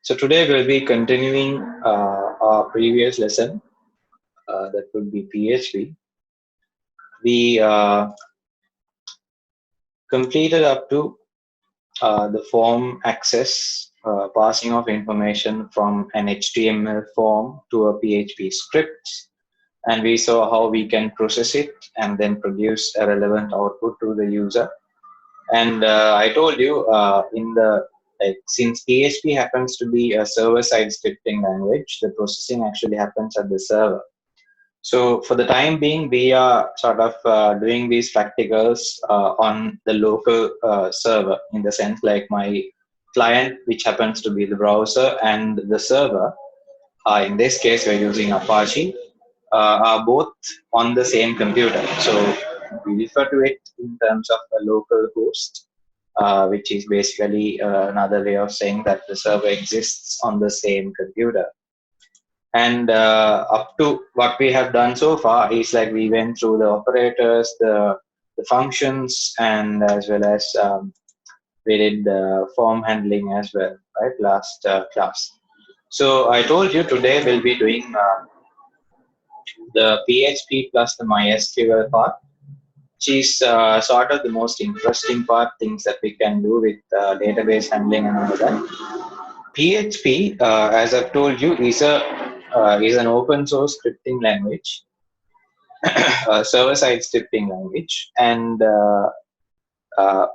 So today we'll be continuing our previous lesson that would be PHP. We completed up to the form access, passing of information from an HTML form to a PHP script, and we saw how we can process it and then produce a relevant output to the user. And I told you since PHP happens to be a server-side scripting language, the processing actually happens at the server. So for the time being, we are sort of doing these practicals on the local server, in the sense like my client, which happens to be the browser, and the server, in this case we're using Apache, are both on the same computer. So we refer to it in terms of a local host, which is basically another way of saying that the server exists on the same computer. And up to what we have done so far is like we went through the operators, the functions, and as well as we did the form handling as well, right, last class. So I told you today we'll be doing the PHP plus the MySQL part, which is sort of the most interesting part, things that we can do with database handling and all that. PHP, as I've told you, is an open source scripting language, server-side scripting language, and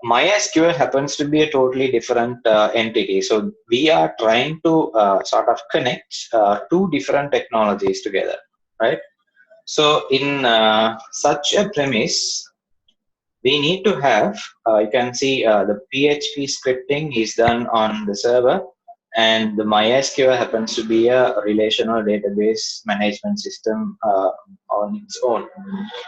MySQL happens to be a totally different entity. So we are trying to sort of connect two different technologies together, right? So in such a premise, we need to have, you can see the PHP scripting is done on the server, and the MySQL happens to be a relational database management system on its own.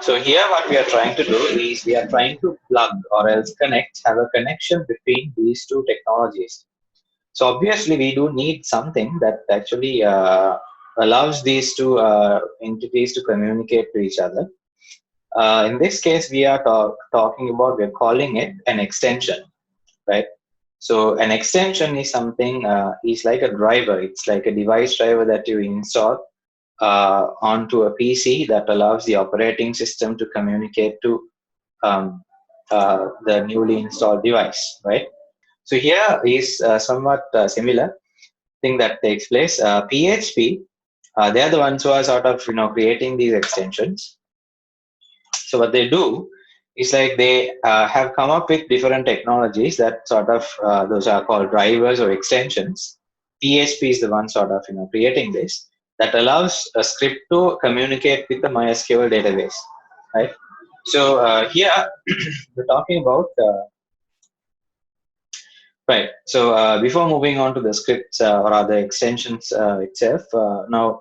So here what we are trying to do is we are trying to plug or else have a connection between these two technologies. So obviously we do need something that actually allows these two entities to communicate to each other. In this case, we are we're calling it an extension, right? So an extension is something, is like a driver. It's like a device driver that you install onto a PC that allows the operating system to communicate to the newly installed device, right? So here is somewhat similar thing that takes place. PHP, they are the ones who are sort of creating these extensions. So what they do is like they have come up with different technologies that sort of those are called drivers or extensions. PHP is the one sort of creating this that allows a script to communicate with the MySQL database, right? So here we're talking about right. So before moving on to the scripts or other extensions itself, now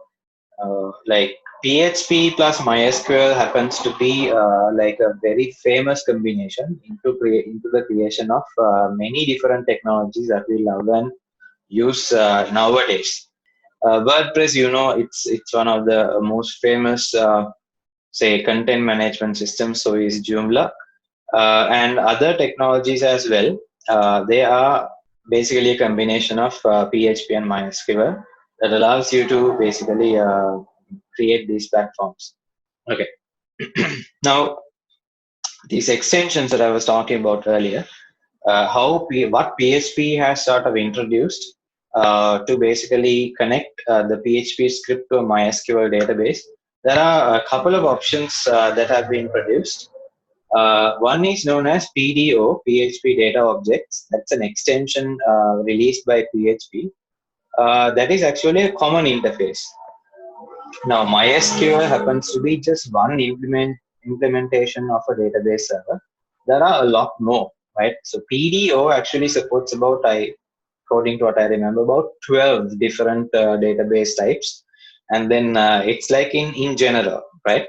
like PHP plus MySQL happens to be like a very famous combination into the creation of many different technologies that we love and use nowadays. WordPress, it's one of the most famous, say, content management systems. So is Joomla, and other technologies as well. They are basically a combination of PHP and MySQL that allows you to basically create these platforms. Okay. Now, these extensions that I was talking about earlier, what PHP has sort of introduced to basically connect the PHP script to a MySQL database. There are a couple of options that have been introduced. One is known as PDO, PHP Data Objects. That's an extension released by PHP. That is actually a common interface. Now, MySQL happens to be just one implementation of a database server. There are a lot more, right? So PDO actually supports about, according to what I remember, about 12 different database types. And then it's like in general, right?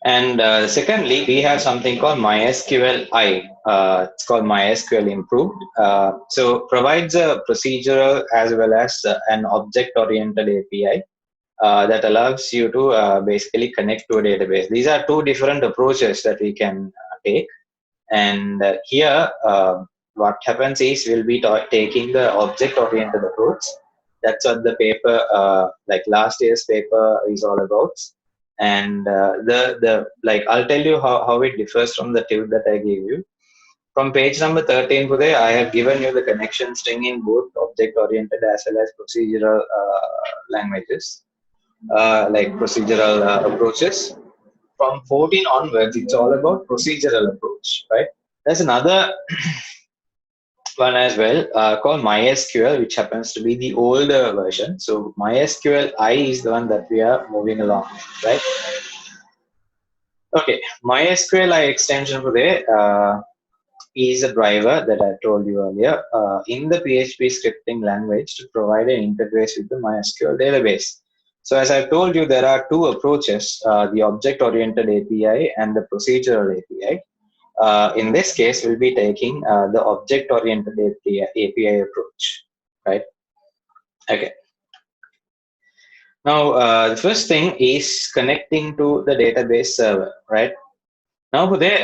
And secondly, we have something called MySQLi. It's called MySQL Improved. So provides a procedural as well as an object-oriented API that allows you to basically connect to a database. These are two different approaches that we can take. And here, what happens is we'll be taking the object-oriented approach. That's what the paper, like last year's paper, is all about. And the like I'll tell you how it differs from the tip that I gave you. From page number 13 today, I have given you the connection string in both object-oriented as well as procedural languages, like procedural approaches. From 14 onwards, it's all about procedural approach, right? There's another one as well called MySQL, which happens to be the older version. So MySQLi is the one that we are moving along, right? Okay, MySQLi extension today is a driver that I told you earlier in the PHP scripting language to provide an interface with the MySQL database. So as I've told you, there are two approaches, the object-oriented API and the procedural API. In this case, we'll be taking the object-oriented API approach, right? Okay. Now, the first thing is connecting to the database server, right? Now, today,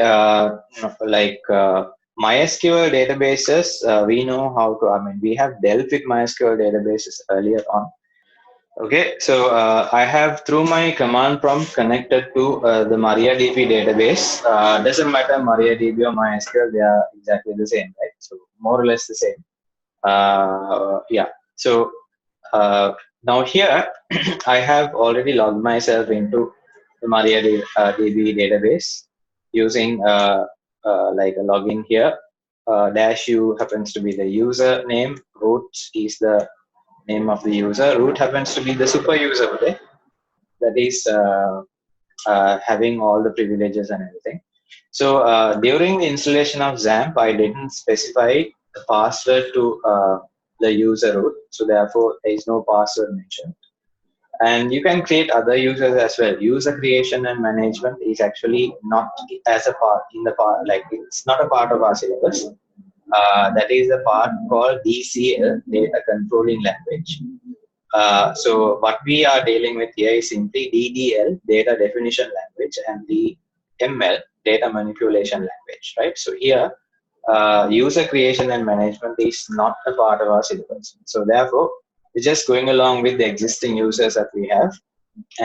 MySQL databases, we know how to, we have dealt with MySQL databases earlier on. Okay, so I have through my command prompt connected to the MariaDB database. Doesn't matter MariaDB or MySQL, they are exactly the same, right? So more or less the same. Yeah. So now here I have already logged myself into the MariaDB database using like a login here. -u happens to be the username. Root is the name of the user. Root happens to be the super user today. That is having all the privileges and everything. So during the installation of XAMPP, I didn't specify the password to the user root. So therefore, there is no password mentioned. And you can create other users as well. User creation and management is actually not as a part in the part, like it's not a part of our syllabus. That is a part called DCL, data controlling language. So what we are dealing with here is simply DDL, data definition language, and DML, data manipulation language, right? So here, user creation and management is not a part of our syllabus. So therefore, we're just going along with the existing users that we have.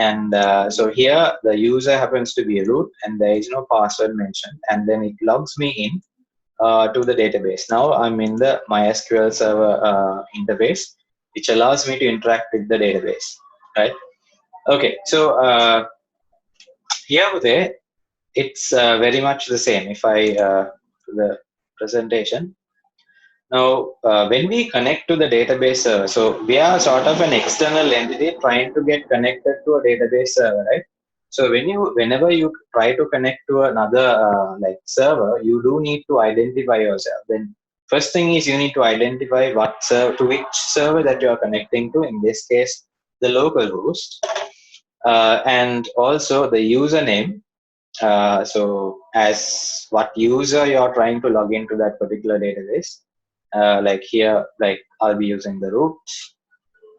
And so here, the user happens to be a root, and there is no password mentioned. And then it logs me in to the database. Now I'm in the MySQL server interface, which allows me to interact with the database, right? Okay, so here today, it's very much the same. If I the presentation. Now, when we connect to the database server, so we are sort of an external entity trying to get connected to a database server, right? So whenever you try to connect to another like server, you do need to identify yourself. Then first thing is you need to identify to which server that you are connecting to. In this case, the local host, and also the username. So as what user you are trying to log into that particular database. Like here, like I'll be using the root.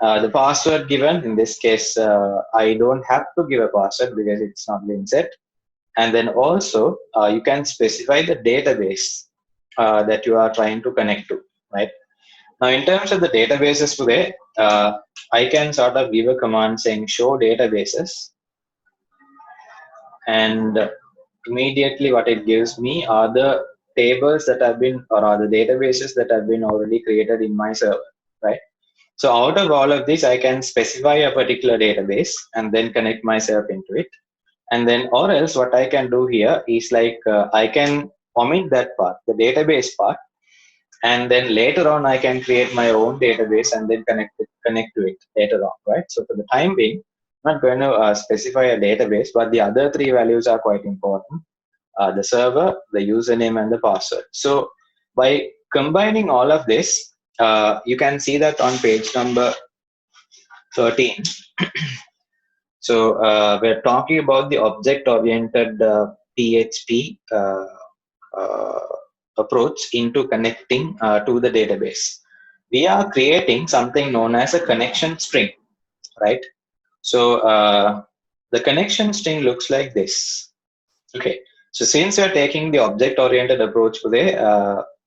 The password given, in this case, I don't have to give a password because it's not been set. And then also, you can specify the database that you are trying to connect to, right? Now, in terms of the databases today, I can sort of give a command saying show databases. And immediately what it gives me are the tables that have been, or are the databases that have been already created in my server, right? So out of all of this, I can specify a particular database and then connect myself into it. And then, or else what I can do here is like, I can omit that part, the database part, and then later on I can create my own database and then connect to it later on, right? So for the time being, I'm not going to specify a database, but the other three values are quite important. The server, the username, and the password. So by combining all of this, you can see that on page number 13. So we're talking about the object-oriented PHP approach into connecting to the database. We are creating something known as a connection string, right? So the connection string looks like this. Okay. So since we're taking the object-oriented approach today,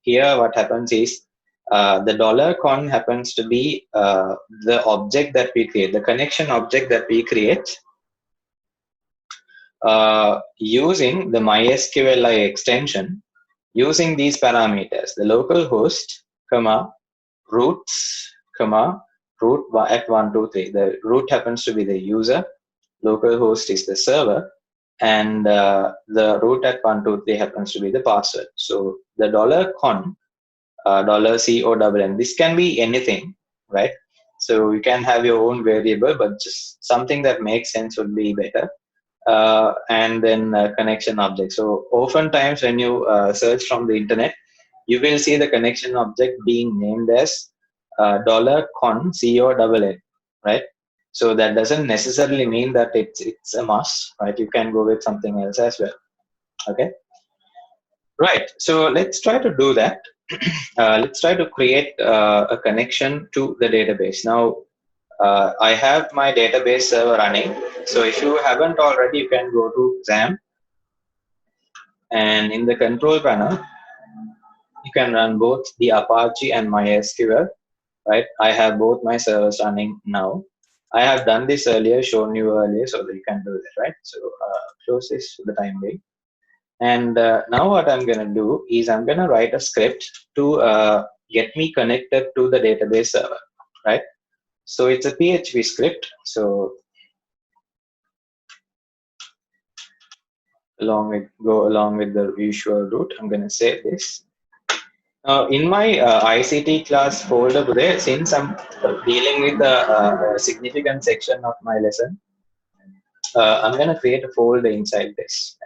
here what happens is the $con happens to be the object that we create, the connection object that we create using the MySQLi extension, using these parameters, the local host, comma, roots, comma, root at 123. The root happens to be the user, local host is the server, and the root at 123 happens to be the password. So the $con, $CONN, this can be anything, right? So you can have your own variable, but just something that makes sense would be better. And then connection object. So oftentimes when you search from the internet, you will see the connection object being named as $con, CONN, right? So that doesn't necessarily mean that it's a must, right? You can go with something else as well. Okay, right. So let's try to do that. Let's try to create a connection to the database. Now, I have my database server running. So if you haven't already, you can go to XAMPP, and in the control panel, you can run both the Apache and MySQL, right? I have both my servers running now. I have done this earlier, shown you earlier, so that you can do that, right? So close this for the time being. And now what I'm going to do is I'm going to write a script to get me connected to the database server, right? So it's a PHP script. So go along with the usual route, I'm going to save this. In my ICT class folder today, since I'm dealing with a significant section of my lesson, I'm going to create a folder inside this.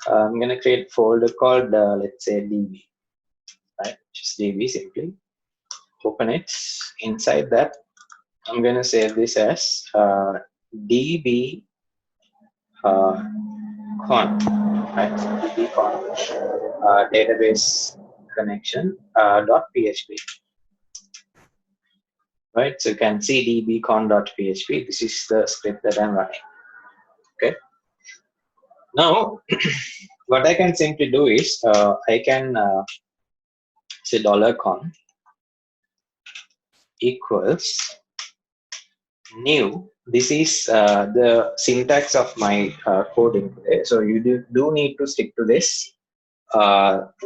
I'm going to create a folder called, let's say, DB, right? Just DB simply. Open it. Inside that, I'm going to save this as DB con, right? DB con database connection .php. Right, so you can see dbcon.php. This is the script that I'm running. Okay. Now, what I can simply do is I can say $con equals new. This is the syntax of my coding today. So you do need to stick to this.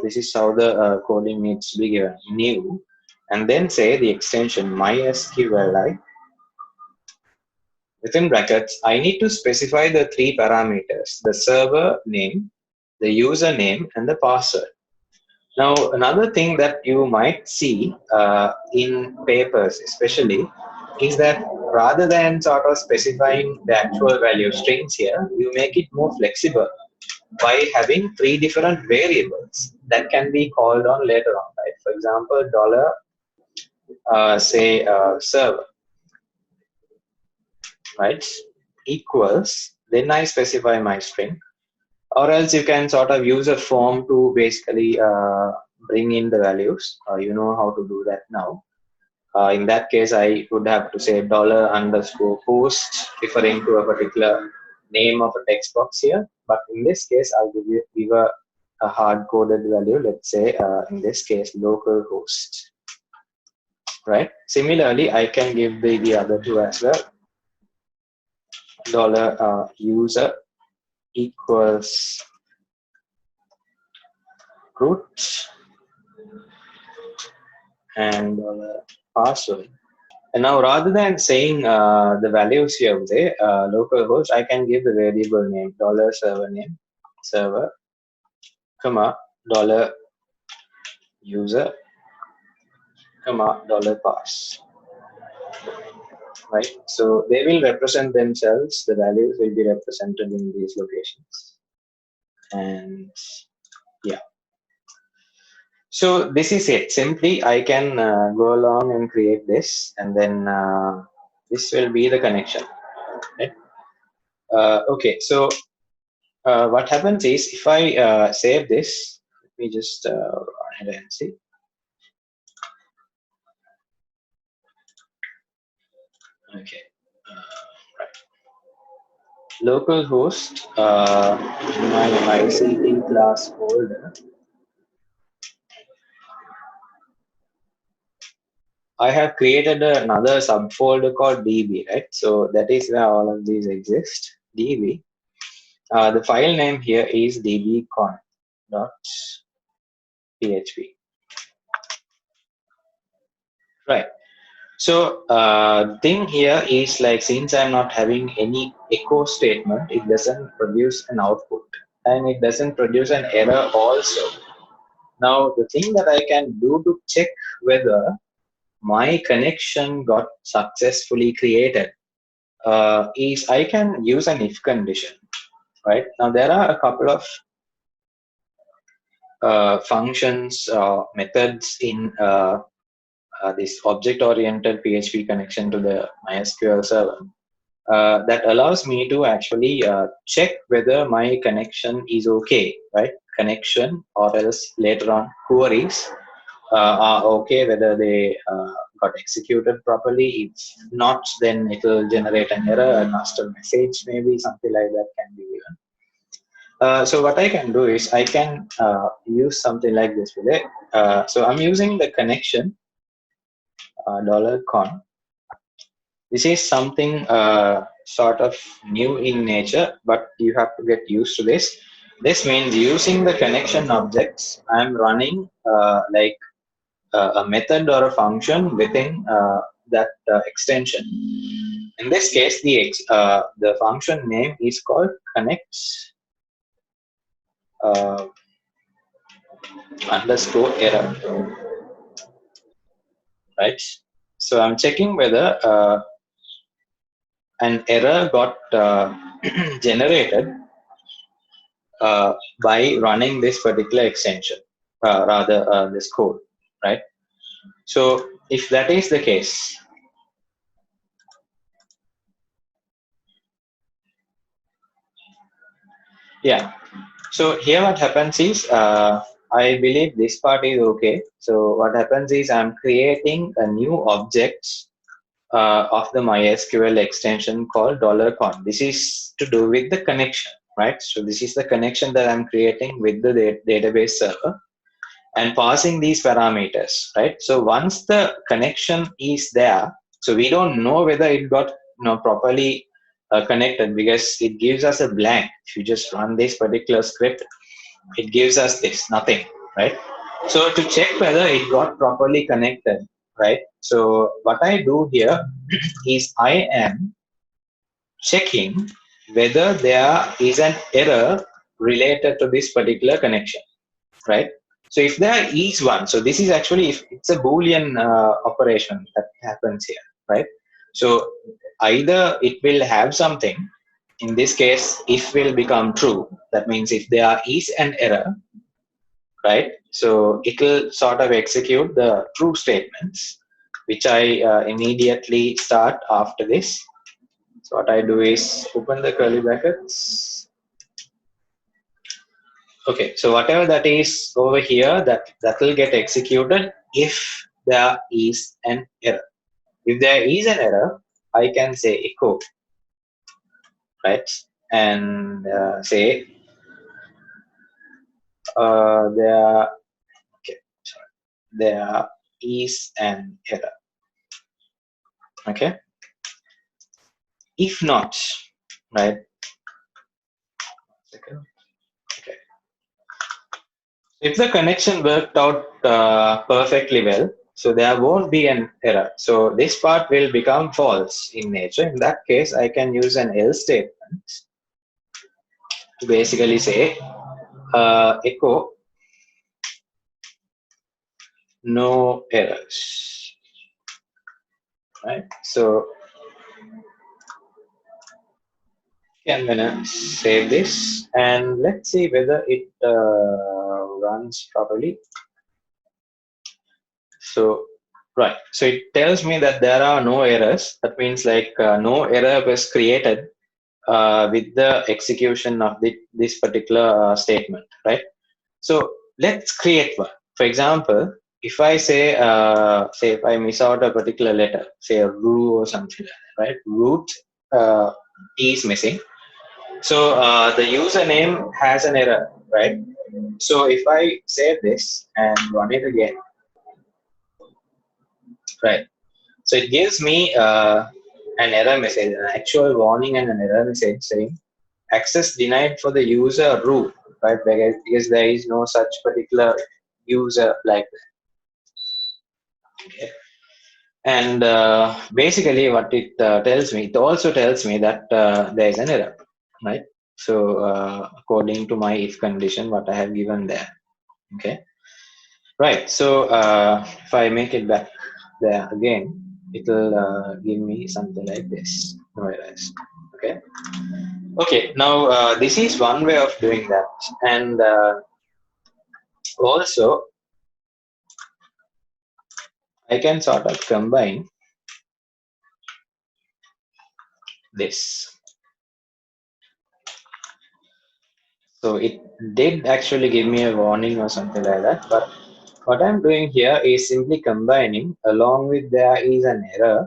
This is how the coding needs to be given. New, and then say the extension MySQLi. Within brackets, I need to specify the three parameters: the server name, the username, and the password. Now, another thing that you might see in papers, especially, is that rather than sort of specifying the actual value strings here, you make it more flexible by having three different variables that can be called on later on, right? For example, server, right, equals, then I specify my string, or else you can sort of use a form to basically bring in the values. You know how to do that now. In that case, I would have to say $_post, referring to a particular name of a text box here. But in this case, I'll give a hard-coded value. Let's say in this case, localhost. Right. Similarly, I can give the other two as well. $user equals root and password. And now, rather than saying the values here, say localhost, I can give the variable name $server name, server, comma $user, comma $pass. Right. So they will represent themselves. The values will be represented in these locations. And yeah. So this is it. Simply, I can go along and create this, and then this will be the connection. Right? Okay. So what happens is, if I save this, let me just run it and see. Okay. Right. Localhost, my ICT class folder. I have created another subfolder called DB, right? So that is where all of these exist. DB. The file name here is dbcon.php. Right. So thing here is like, since I'm not having any echo statement, it doesn't produce an output and it doesn't produce an error also. Now the thing that I can do to check whether my connection got successfully created is I can use an if condition, right? Now there are a couple of functions, methods in this object-oriented PHP connection to the MySQL server that allows me to actually check whether my connection is okay, right? Connection or else later on queries are okay, whether they got executed properly. If not, then it will generate an error, a master message, maybe something like that can be given. So what I can do is I can use something like this with it. So I'm using the connection $con. This is something sort of new in nature, but you have to get used to this. This means using the connection objects, I'm running like a method or a function within that extension. In this case, the function name is called connects underscore error, right? So I'm checking whether an error got generated by running this particular extension, rather this code, right? So if that is the case, yeah. So here what happens is, I believe this part is okay. So what happens is I'm creating a new object of the MySQL extension called $con. This is to do with the connection, right? So this is the connection that I'm creating with the database server and passing these parameters, right? So once the connection is there, so we don't know whether it got properly connected because it gives us a blank. If you just run this particular script, it gives us this, nothing, right? So to check whether it got properly connected, right? So what I do here is I am checking whether there is an error related to this particular connection, right? So if there is one, so this is actually, if it's a Boolean operation that happens here, right? So either it will have something, in this case, if will become true. That means if there is an error, right? So it will sort of execute the true statements, which I immediately start after this. So what I do is open the curly brackets. Okay, so whatever that is over here, that will get executed if there is an error. If there is an error, I can say echo, right? And say there, okay, sorry, there is an error. Okay. If not, right? Okay. If the connection worked out perfectly well, so there won't be an error. So this part will become false in nature. In that case, I can use an else statement to basically say echo no errors, right? So I'm gonna save this and let's see whether it runs properly. So right, so it tells me that there are no errors. That means like no error was created with the execution of this particular statement, right? So let's create one. For example, if I say, say if I miss out a particular letter, say a ru or something like that, right? Root is missing. So the username has an error, right? So if I save this and run it again, right? So it gives me an error message, an actual warning and an error message saying access denied for the user root, right? Because there is no such particular user like that. Okay. And basically what it tells me, it also tells me that there is an error, right? So according to my if condition, what I have given there, okay? Right, so if I make it back there again, it will give me something like this, whereas, okay? Okay, now this is one way of doing that. And also, I can sort of combine this. So it did actually give me a warning or something like that. But what I'm doing here is simply combining along with there is an error.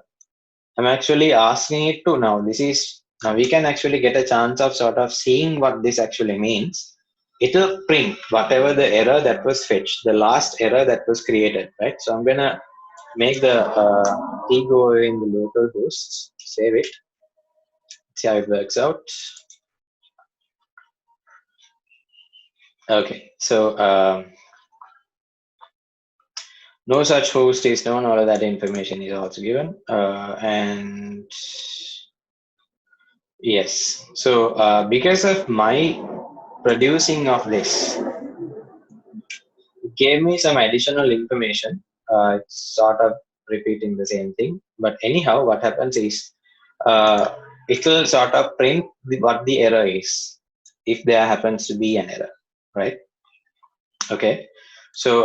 I'm actually asking it to now we can actually get a chance of sort of seeing what this actually means. It will print whatever the error that was fetched, the last error that was created, right? So I'm gonna make the T go away in the local hosts, save it, see how it works out. Okay, so no such host is known, all of that information is also given. And yes, so because of my producing of this, it gave me some additional information. It's sort of repeating the same thing. But anyhow, what happens is it will sort of print what the error is if there happens to be an error, right? Okay. So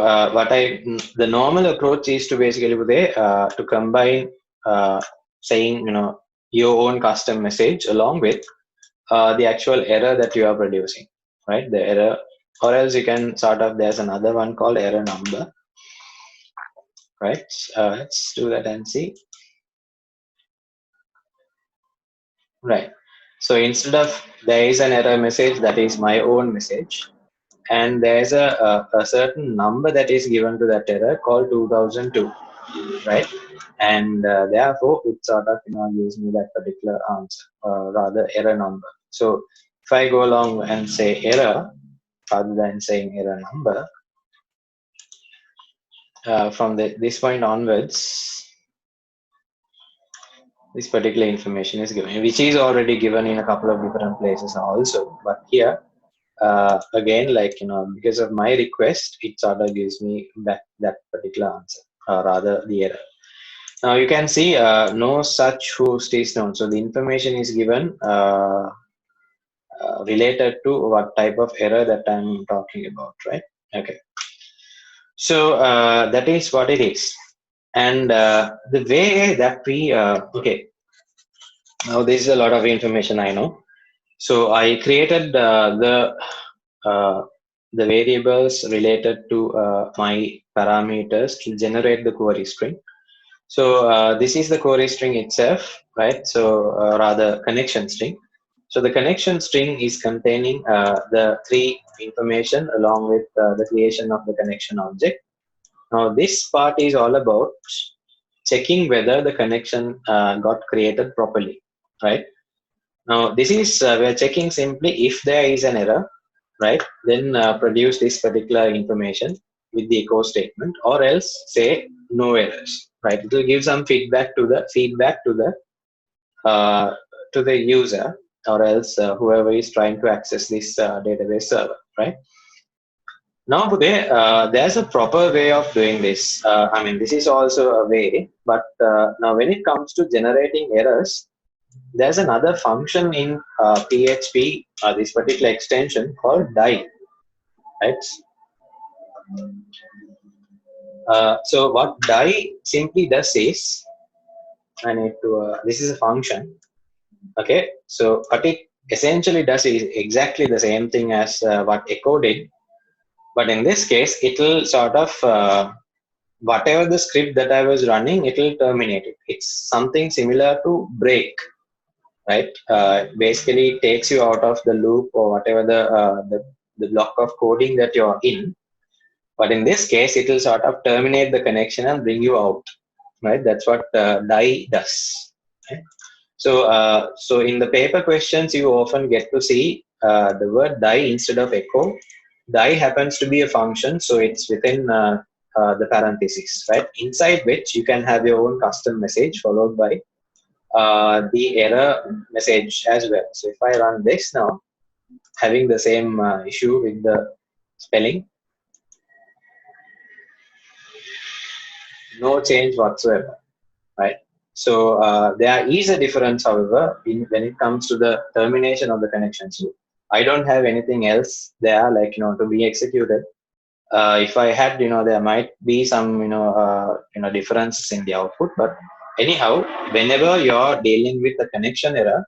the normal approach is to basically to combine saying, your own custom message along with the actual error that you are producing, right? The error, or else you can sort of, there's another one called error number, right? Let's do that and see. Right. So instead of there is an error message that is my own message, and there's a certain number that is given to that error called 2002, right? And therefore it sort of gives me that particular answer, rather error number. So if I go along and say error rather than saying error number, from this point onwards, this particular information is given, which is already given in a couple of different places also. But here, again, because of my request, it sort of gives me back that particular answer, or rather the error. Now you can see no such host is known. So the information is given related to what type of error that I'm talking about, right? Okay. So that is what it is. And the way that we, okay, now this is a lot of information, I know. So I created uh, the variables related to my parameters to generate the query string. So this is the query string itself, right? So rather connection string. So the connection string is containing the three information along with the creation of the connection object. Now this part is all about checking whether the connection got created properly, right? Now this is we're checking simply if there is an error, right? Then produce this particular information with the echo statement, or else say no errors, right? It will give some feedback to uh, the user, or else whoever is trying to access this database server, right? Now today, there's a proper way of doing this. I mean, this is also a way, but now when it comes to generating errors, there's another function in PHP, this particular extension called die, right? So what die simply does is, I need to, this is a function, okay? So what it essentially does is exactly the same thing as what echo did, but in this case, it will sort of, whatever the script that I was running, it will terminate it. It's something similar to break, right? Basically, it takes you out of the loop or whatever the block of coding that you're in. But in this case, it will sort of terminate the connection and bring you out. right? That's what die does. Right? So in the paper questions, you often get to see the word die instead of echo. Die happens to be a function, so it's within the parentheses, right? Inside which you can have your own custom message followed by the error message as well. So if I run this now, having the same issue with the spelling, no change whatsoever, right? So there is a difference, however, when it comes to the termination of the connection. So I don't have anything else there, like to be executed. If I had, there might be some, differences in the output. But anyhow, whenever you're dealing with a connection error,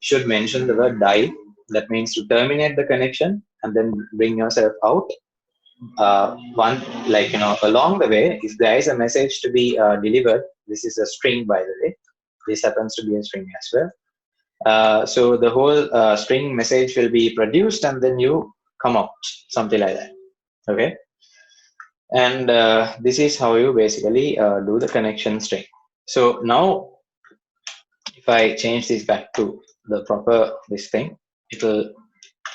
you should mention the word die. That means to terminate the connection and then bring yourself out. One, like along the way, if there is a message to be delivered, this is a string, by the way. This happens to be a string as well. So the whole string message will be produced, and then you come out, something like that. Okay. And this is how you basically do the connection string. So now if I change this back to the proper this thing, it will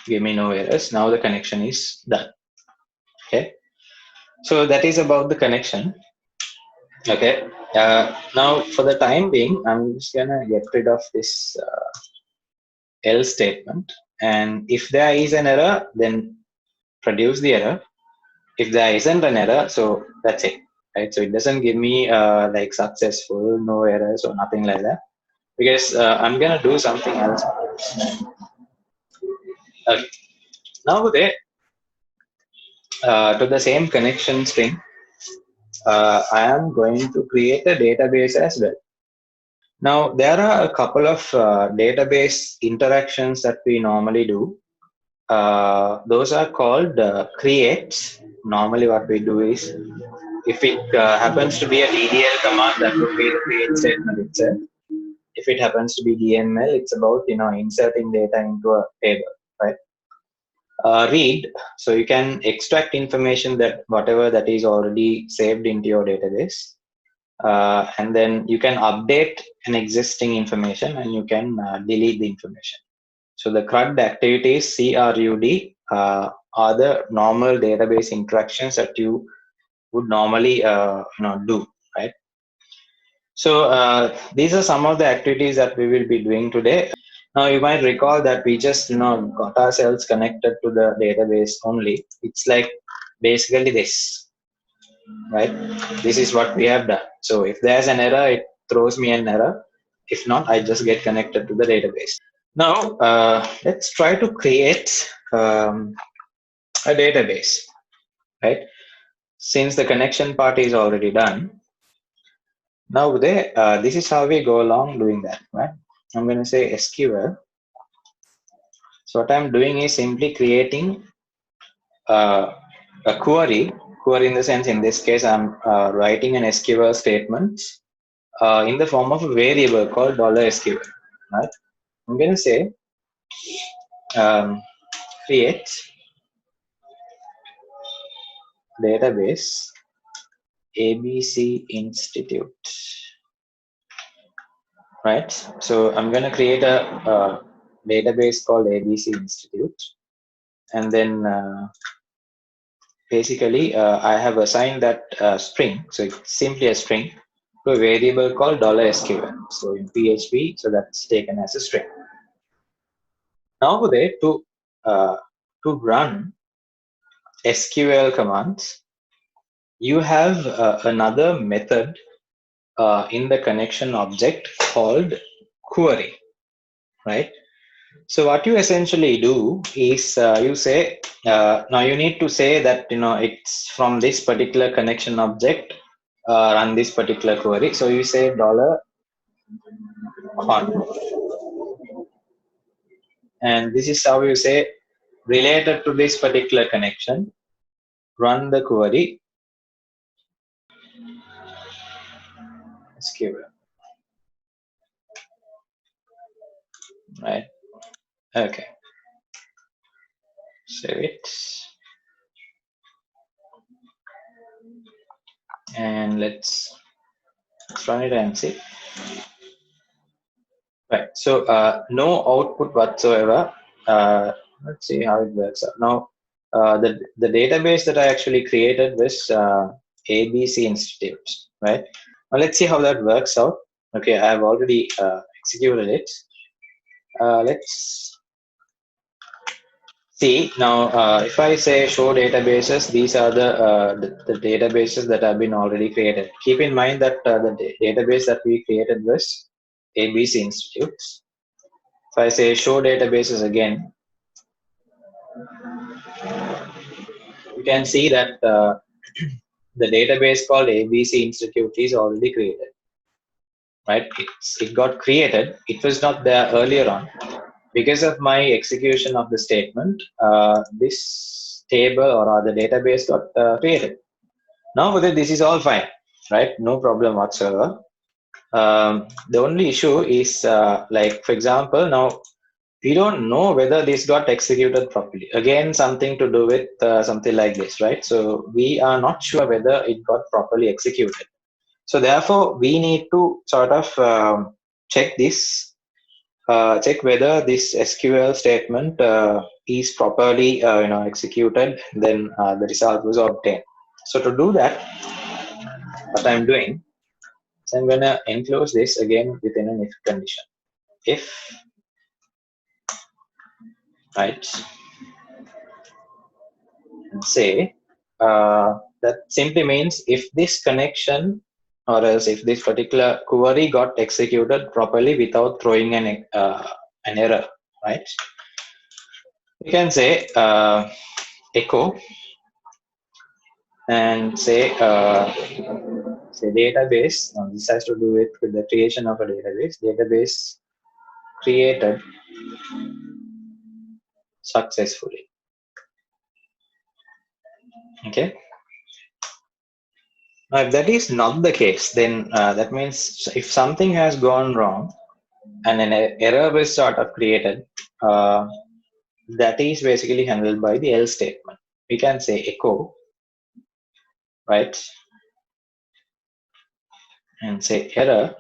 give me no errors. Now the connection is done. Okay, so that is about the connection. Okay, now for the time being, I'm just gonna get rid of this else statement, and if there is an error, then produce the error. If there isn't an error, so that's it, right? So it doesn't give me like successful, no errors or nothing like that, because I'm gonna do something else. Okay. Now to the same connection string, I am going to create a database as well. Now there are a couple of database interactions that we normally do. Those are called creates. Normally what we do is, if it happens to be a DDL command, that would be the create statement itself. If it happens to be DML, it's about inserting data into a table, right? Read, so you can extract information that whatever that is already saved into your database, and then you can update an existing information, and you can delete the information. So the CRUD activities, CRUD, are the normal database interactions that you would normally do, right? So these are some of the activities that we will be doing today. Now you might recall that we just got ourselves connected to the database only. It's like basically this, right? This is what we have done. So if there's an error, it throws me an error. If not, I just get connected to the database. Now let's try to create a database, right? Since the connection part is already done, now this is how we go along doing that, right? I'm going to say SQL. So what I'm doing is simply creating a query in the sense, in this case, I'm writing an SQL statement in the form of a variable called $SQL, right? I'm going to say create database ABC Institute, right? So I'm going to create a database called ABC Institute, and then basically I have assigned that string, so it's simply a string, to a variable called $SQL. So in PHP, so that's taken as a string. Now to run SQL commands, you have another method in the connection object called query, right? So what you essentially do is you say, now you need to say that it's from this particular connection object, run this particular query. So you say $con, and this is how you say, related to this particular connection, run the query SQL, right? Okay, save it, and let's Let's run it and see. Right. So no output whatsoever. Let's see how it works out. Now, the database that I actually created was ABC Institutes, right? Now let's see how that works out. Okay, I have already executed it. Let's see now. If I say show databases, these are the databases that have been already created. Keep in mind that the database that we created was ABC Institutes. If I say show databases again, you can see that the database called ABC Institute is already created, right? It got created. It was not there earlier on. Because of my execution of the statement, this table or the database got created. Now, whether this is all fine, right? No problem whatsoever. The only issue is like, for example, now we don't know whether this got executed properly. Again, something to do with something like this, right? So we are not sure whether it got properly executed. So therefore, we need to sort of check this, check whether this SQL statement is properly executed. Then the result was obtained. So to do that, what I'm doing is I'm gonna enclose this again within an if condition. If, right, and say that simply means if this connection or else if this particular query got executed properly without throwing an error, right? You can say echo and say database. Now this has to do with the creation of a database. Database created successfully. Okay. Now, if that is not the case, then that means if something has gone wrong and an error was sort of created, that is basically handled by the else statement. We can say echo, right, and say error.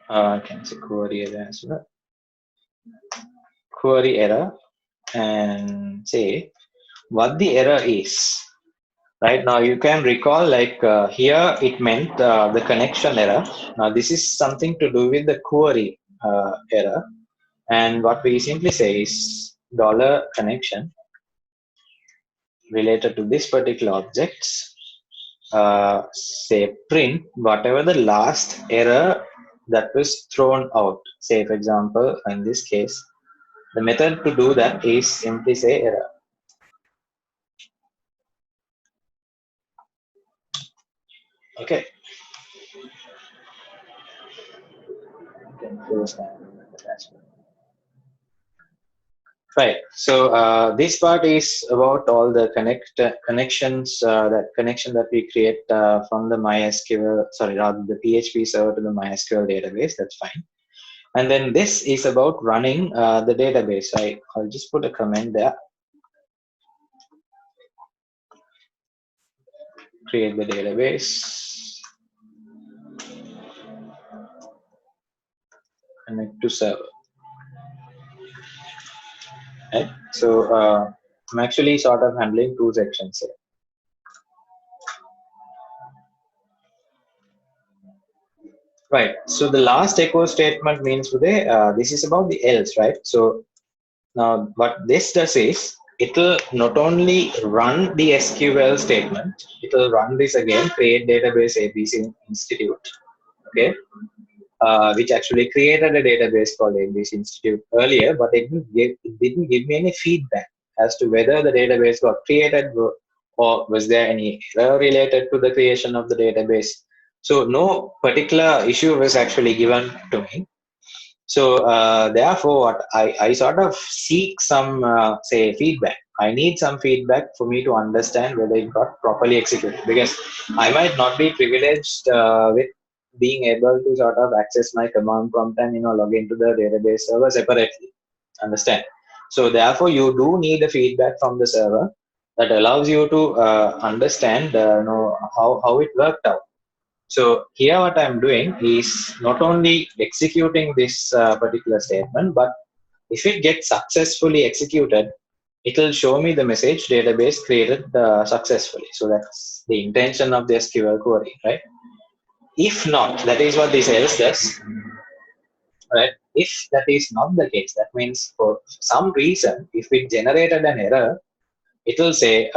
I can say query error as well. Query error, and say what the error is. Right now, you can recall like here it meant the connection error. Now, this is something to do with the query error. And what we simply say is dollar connection related to this particular object. Say print whatever the last error that was thrown out. Say, for example, in this case, the method to do that is simply say error. Okay. Right. So this part is about all the connections, that connection that we create from the MySQL, sorry, rather the PHP server to the MySQL database. That's fine. And then this is about running the database. I'll just put a comment there. Create the database. Connect to server. Right. So I'm actually sort of handling two sections here. Right. So the last echo statement means today, this is about the else, right? So now what this does is it will not only run the SQL statement, it will run this again, create database ABC Institute, okay, which actually created a database called ABC Institute earlier, but it didn't give me any feedback as to whether the database got created or was there any error related to the creation of the database. So no particular issue was actually given to me. So therefore, what I sort of seek some say feedback. I need some feedback for me to understand whether it got properly executed, because I might not be privileged with being able to sort of access my command prompt and log into the database server separately. Understand? So therefore, you do need a feedback from the server that allows you to understand how it worked out. So here what I'm doing is not only executing this particular statement, but if it gets successfully executed, it will show me the message database created successfully. So that's the intention of the SQL query, right? If not, that is what this else does, right? If that is not the case, that means for some reason, if it generated an error, it will say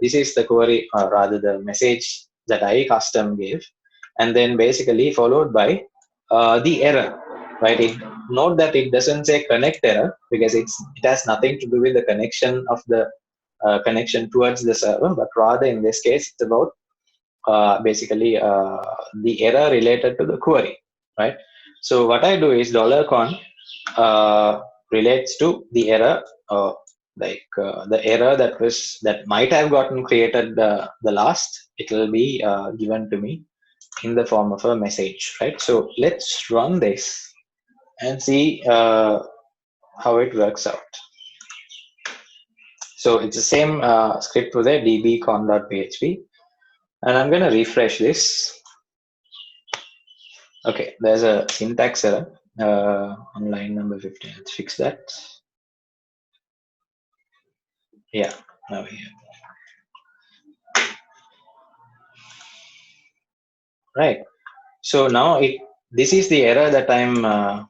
this is the query, or rather the message that I custom gave, and then basically followed by the error, right? Note that it doesn't say connect error, because it has nothing to do with the connection of the connection towards the server, but rather in this case it's about basically the error related to the query, right? So what I do is $con relates to the error, the error that might have gotten created the last. It will be given to me in the form of a message, right? So let's run this and see how it works out. So it's the same script for the dbcon.php, and I'm going to refresh this. Okay, there's a syntax error on line number 15. Let's fix that. Yeah, now here. Right. So now this is the error that I'm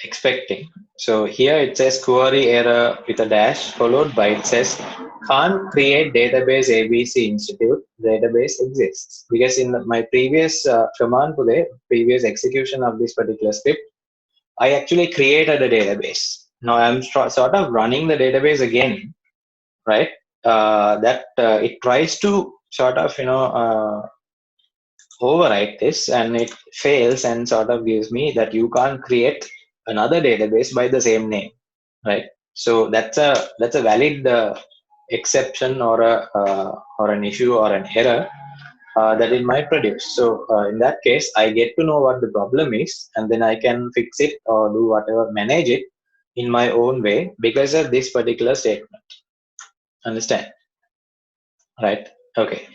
expecting. So here it says query error with a dash, followed by it says can't create database ABC Institute. Database exists, because in my previous command for the previous execution of this particular script, I actually created a database. Now I'm sort of running the database again, right? That it tries to sort of overwrite this, and it fails and sort of gives me that you can't create another database by the same name, right? So that's a valid exception, or an issue or an error that it might produce. So in that case, I get to know what the problem is, and then I can fix it or do whatever, manage it in my own way because of this particular statement. Understand? Right. Okay.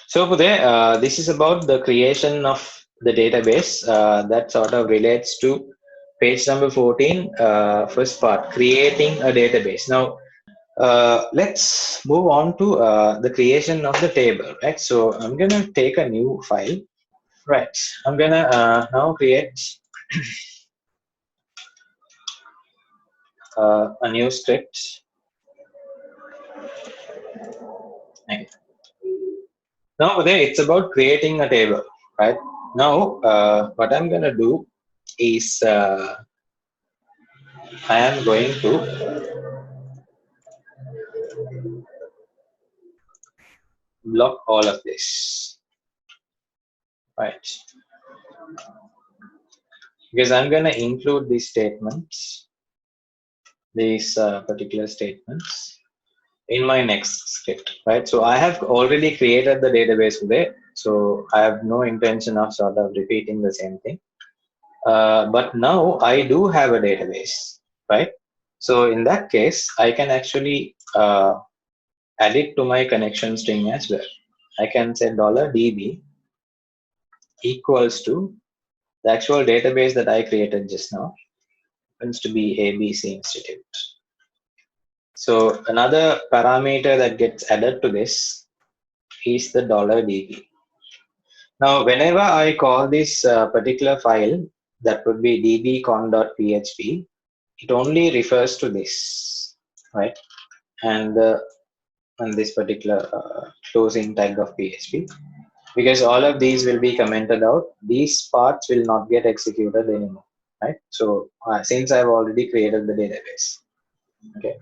So Uday, this is about the creation of the database that sort of relates to page number 14, first part, creating a database. Now, let's move on to the creation of the table, right? So I'm going to take a new file, right? I'm going to now create a new script. Okay. Now, Uday, it's about creating a table, right? Now, what I'm going to do is I am going to block all of this, right? Because I'm going to include these statements, these particular statements in my next script, right? So I have already created the database today, so I have no intention of sort of repeating the same thing. But now I do have a database, right? So in that case, I can actually add it to my connection string as well. I can say $db equals to the actual database that I created just now, happens to be ABC Institute. So another parameter that gets added to this is the $db. Now, whenever I call this particular file, that would be dbcon.php, it only refers to this, right? And this particular closing tag of PHP, because all of these will be commented out. These parts will not get executed anymore, right? So since I've already created the database, okay,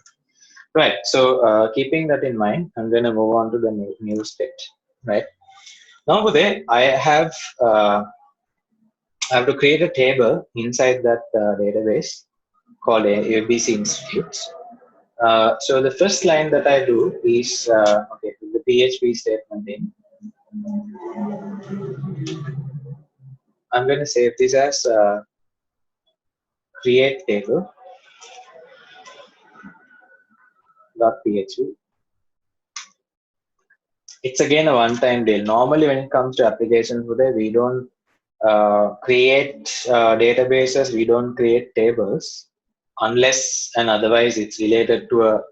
right. So keeping that in mind, I'm going to move on to the new script, right? Now today I have to create a table inside that database called ABC Institute. So the first line that I do is okay, the PHP statement in. I'm going to save this as create table .php. it's again a one-time deal. Normally, when it comes to applications today, we don't create databases, we don't create tables unless and otherwise it's related to a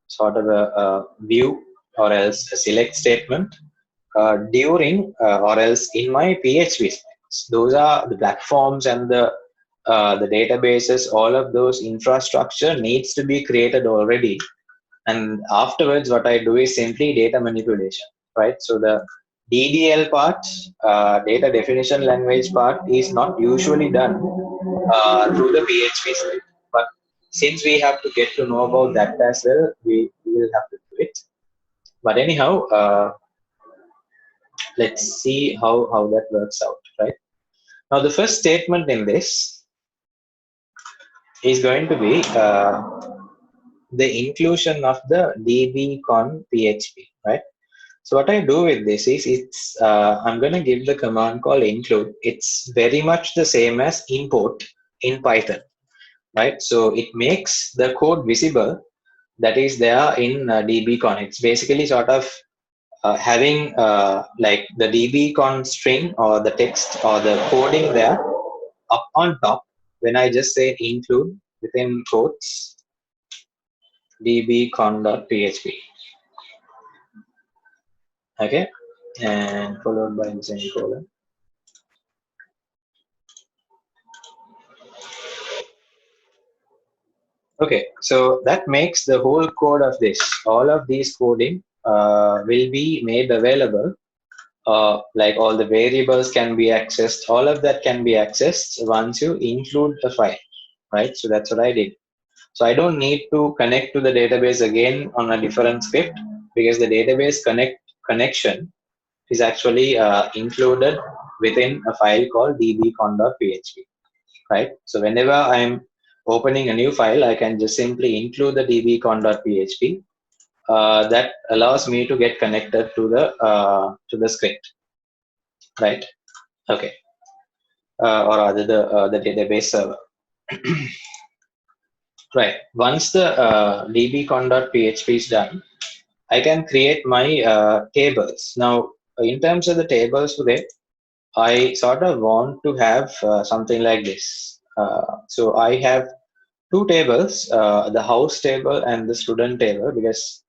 sort of a view or else a select statement during or else in my PHP specs. Those are the platforms and the databases. All of those infrastructure needs to be created already, and afterwards what I do is simply data manipulation, right? So the DDL part, data definition language part, is not usually done through the PHP script, but since we have to get to know about that as well, we will have to do it. But anyhow, let's see how that works out, right? Now the first statement in this is going to be the inclusion of the dbcon php, right? So what I do with this is it's I'm going to give the command called include. It's very much the same as import in Python, right? So it makes the code visible that is there in dbcon. It's basically sort of having like the dbcon string or the text or the coding there up on top when I just say include within quotes dbcon.php, okay, and followed by the semicolon. Okay, so that makes the whole code of this, all of these coding will be made available. Like all the variables can be accessed, all of that can be accessed once you include the file, right? So that's what I did. So I don't need to connect to the database again on a different script because the database connection is actually included within a file called dbcon.php, right? So whenever I'm opening a new file, I can just simply include the dbcon.php. That allows me to get connected to the script, right? Okay, or rather the database server, right? Once the dbcon.php is done, I can create my tables. Now, in terms of the tables today, I sort of want to have something like this. So I have two tables, the house table and the student table, because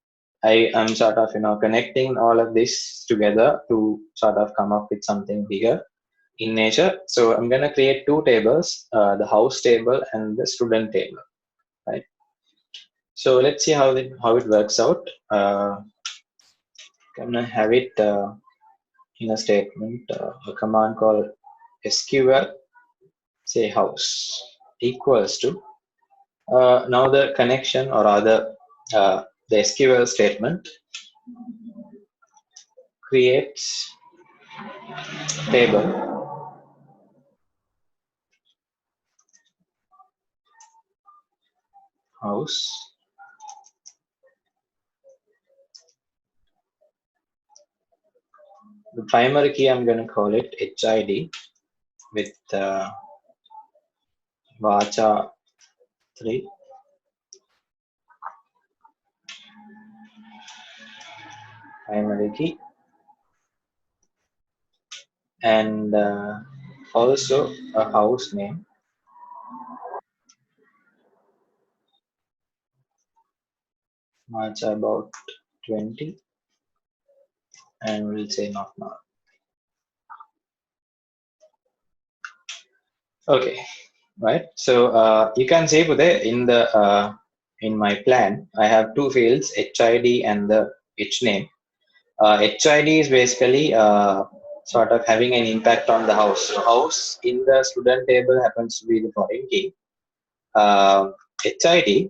I am sort of connecting all of this together to sort of come up with something bigger in nature. So I'm gonna create two tables, the house table and the student table, right? So let's see how it works out. Gonna have it in a statement, a command called SQL say house equals to now the connection or rather the SQL statement creates table house. The primary key I'm going to call it HID with Vacha 3. Primary key, and also a house name, Vacha about 20, and we'll say not now. Okay, right? So you can see in my plan, I have two fields, HID and the H name. HID is basically sort of having an impact on the house. So house in the student table happens to be the foreign key. HID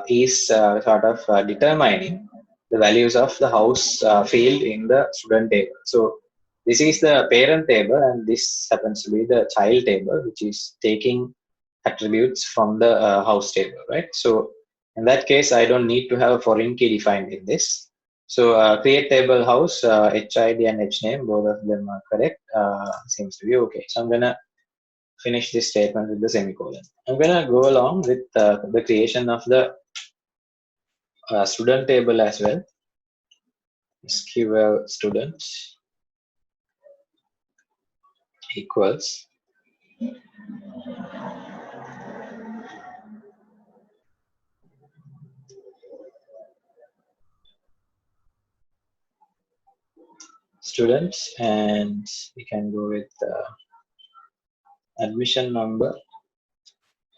is sort of determining the values of the house field in the student table. So this is the parent table and this happens to be the child table, which is taking attributes from the house table, right? So in that case, I don't need to have a foreign key defined in this. So create table house, HID and HName, both of them are correct. Seems to be okay. So I'm gonna finish this statement with the semicolon. I'm gonna go along with the creation of the student table as well. SQL student equals students, and we can go with admission number,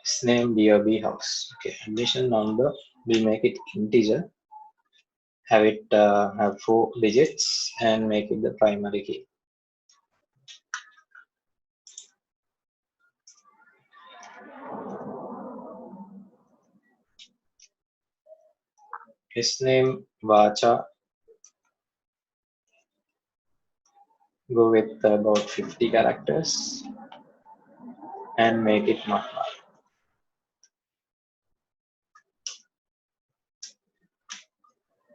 his name DOB house. Okay, admission number, we'll make it integer, have it have 4 digits, and make it the primary key. His name Vacha, go with about 50 characters and make it not null.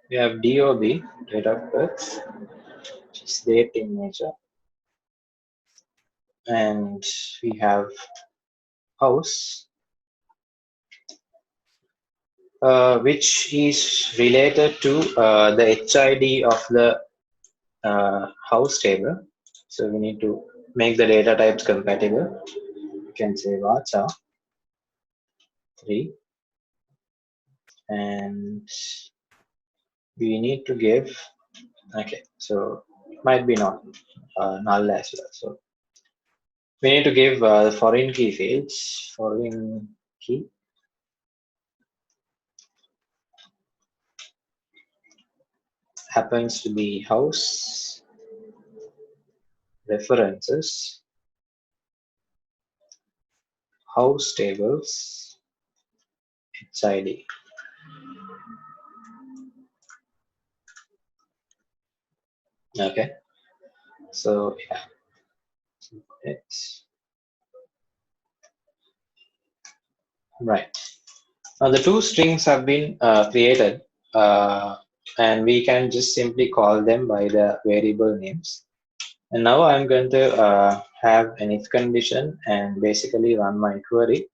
We have DOB, date of birth, which is date in nature, and we have house, which is related to the HID of the house table. So we need to make the data types compatible. You can say Vacha 3, and we need to give, okay, so it might be not null as well. So we need to give the foreign key fields, foreign key, happens to be house, references, house tables, HID. Okay, so yeah, it's right. Now the two strings have been created, and we can just simply call them by the variable names. And now I'm going to have an if condition and basically run my query.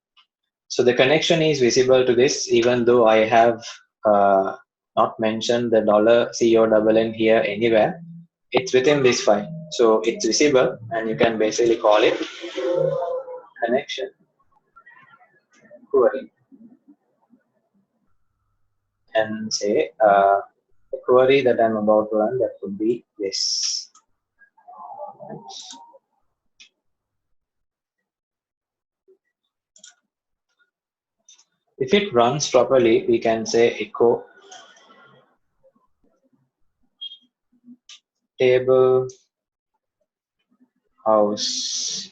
So the connection is visible to this, even though I have not mentioned the $CONN here anywhere. It's within this file. So it's visible, and you can basically call it connection query and say the query that I'm about to run, that would be this. If it runs properly, we can say echo table house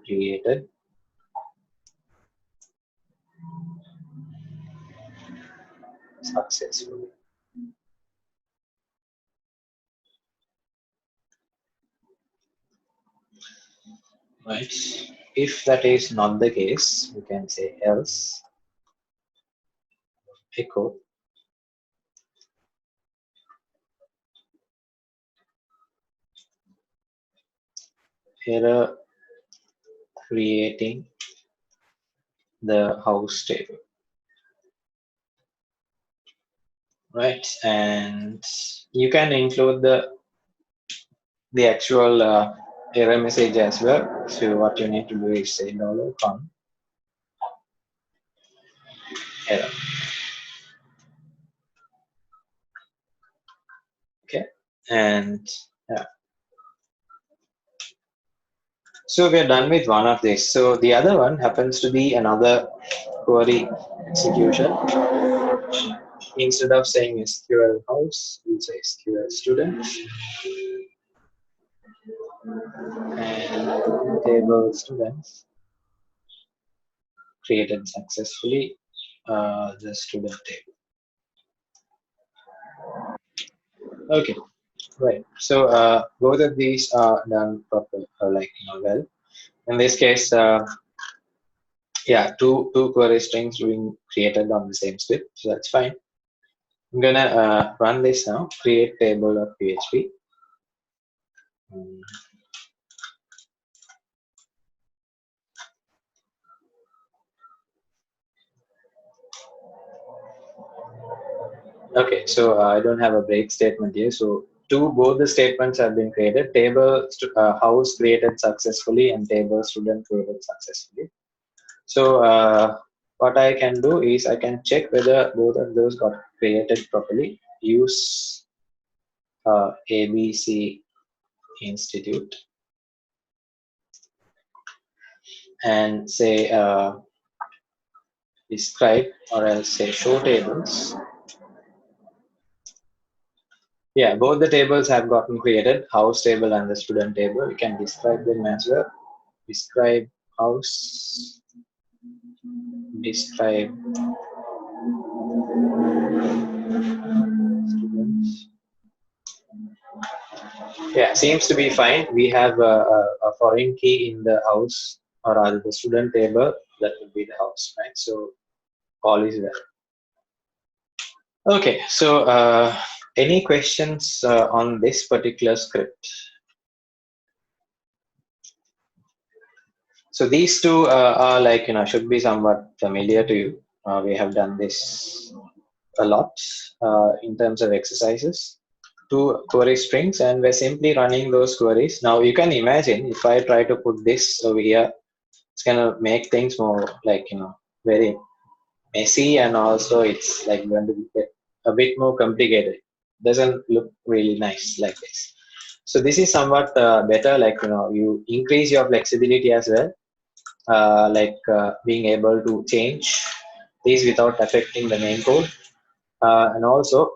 created successfully. Right. If that is not the case, we can say else echo error creating the house table. Right, and you can include the actual error message as well. So what you need to do is say $com error. Okay, and yeah. So we're done with one of these. So the other one happens to be another query execution. Instead of saying SQL house, we'll say SQL student and table students created successfully the student table. Okay, right. So both of these are done proper, well. In this case, yeah, two query strings being created on the same script, so that's fine. I'm gonna run this now. Create table of PHP. Okay, so I don't have a break statement here. So both the statements have been created. Table house created successfully and table student created successfully. So what I can do is I can check whether both of those got created properly. Use ABC Institute and say describe, or else say show tables. Yeah, both the tables have gotten created, house table and the student table. You can describe them as well. Describe house, describe students. Yeah, seems to be fine. We have a foreign key in the house, or rather the student table. That would be the house, right? So all is well. Okay, so any questions on this particular script? So these two are like, should be somewhat familiar to you. We have done this a lot in terms of exercises. Two query strings, and we're simply running those queries. Now you can imagine if I try to put this over here, it's gonna make things more like, very messy, and also it's like going to get a bit more complicated. Doesn't look really nice like this. So this is somewhat better, like, you increase your flexibility as well, like being able to change these without affecting the main code, and also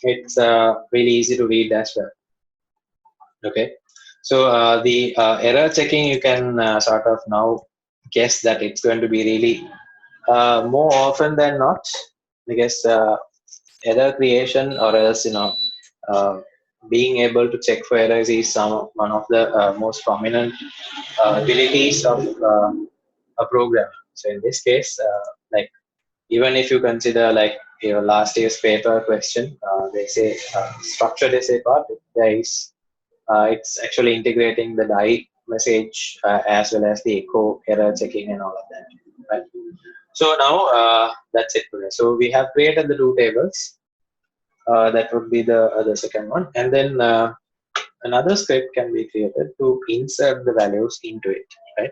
it's really easy to read as well. Okay, so the error checking, you can sort of now guess that it's going to be really more often than not, because error creation, or else, uh, being able to check for errors is one of the most prominent abilities of a program. So in this case, like, even if you consider like your last year's paper question, they say structured essay part, there is it's actually integrating the die message as well as the echo error checking and all of that, right? So now that's it today. So we have created the two tables. That would be the second one, and then another script can be created to insert the values into it, right?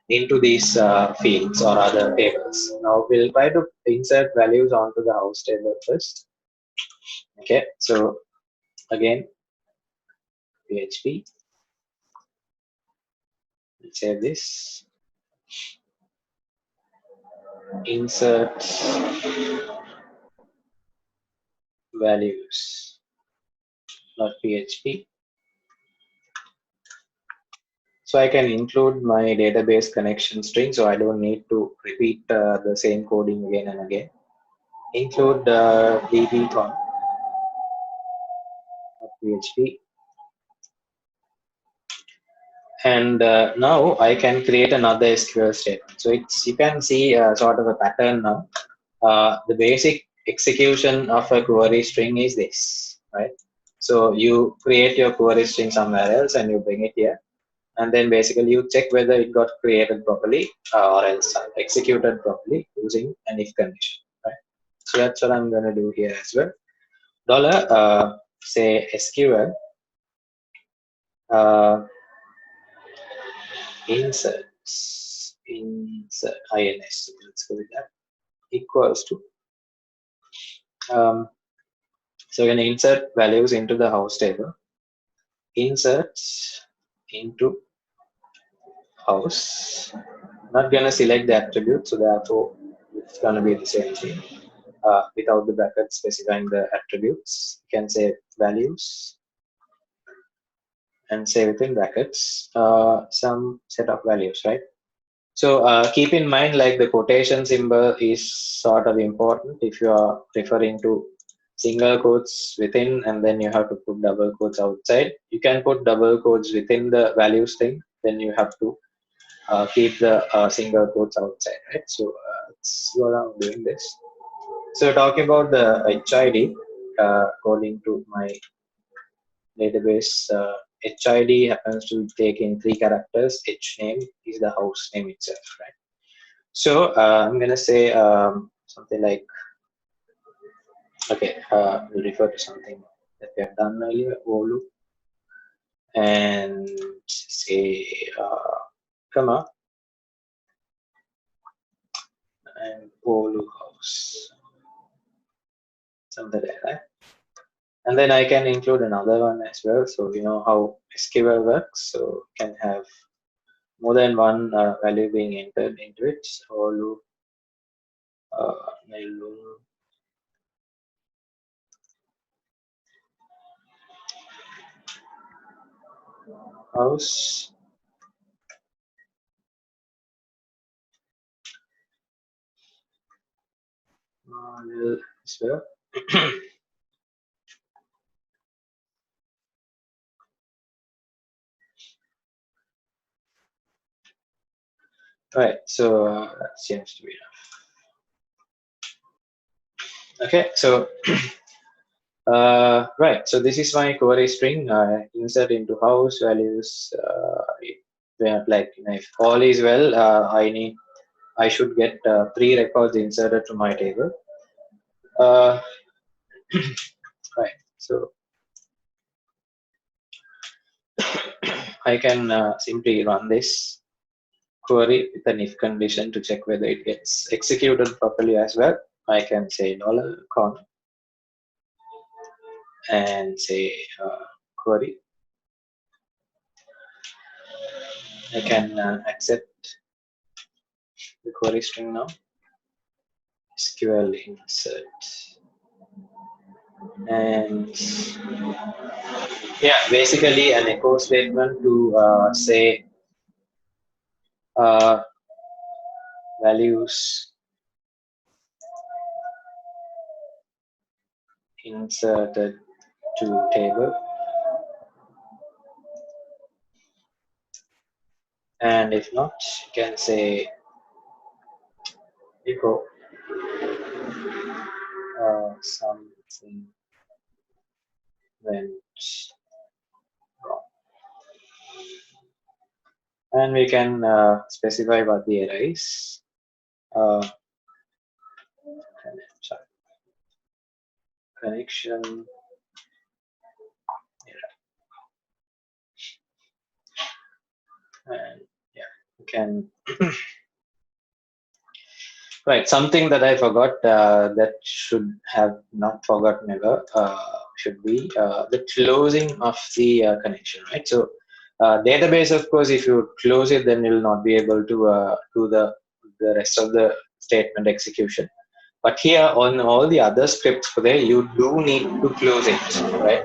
Into these fields or other tables. Now we'll try to insert values onto the house table first. Okay, so again, PHP, let's say this, insert values, not PHP. So I can include my database connection string, so I don't need to repeat the same coding again and again. Include dbcon, PHP, and now I can create another SQL statement. So it's, you can see sort of a pattern now. The basic execution of a query string is this, right? So you create your query string somewhere else and you bring it here, and then basically you check whether it got created properly or else executed properly using an if condition, right? So that's what I'm going to do here as well. Dollar say SQL uh, insert ins, let's go with that, equals to so we're going to insert values into the house table, insert into house. Not going to select the attribute, so therefore it's going to be the same thing without the bracket specifying the attributes. You can say values and say within brackets some set of values, right? So keep in mind, like, the quotation symbol is sort of important if you are referring to single quotes within, and then you have to put double quotes outside. You can put double quotes within the values thing, then you have to keep the single quotes outside, right? So let's go around doing this. So talking about the HID, according to my database, HID happens to take in 3 characters. H name is the house name itself, right? So I'm gonna say something like Okay, we'll refer to something that we have done earlier, olu, and say comma and olu house, something like that. And then I can include another one as well. So you know how SQL works. So can have more than one value being entered into it. Olu, nelu, house, as well. Right. So that seems to be enough. Okay. So right. So this is my query string. I insert into house values. Like if all is well, I should get 3 records inserted to my table. Right. So I can simply run this query with an if condition to check whether it gets executed properly as well. I can say $con and say query. I can accept the query string now. SQL insert. And yeah, basically an echo statement to say values inserted to table, and if not, you can say echo something went wrong, and we can specify what the error is. Sorry, connection error, and yeah, we can. Right, something that I forgot that should have not forgotten ever should be the closing of the connection, right? So database, of course, if you close it, then you'll not be able to do the rest of the statement execution. But here on all the other scripts for there, you do need to close it, right?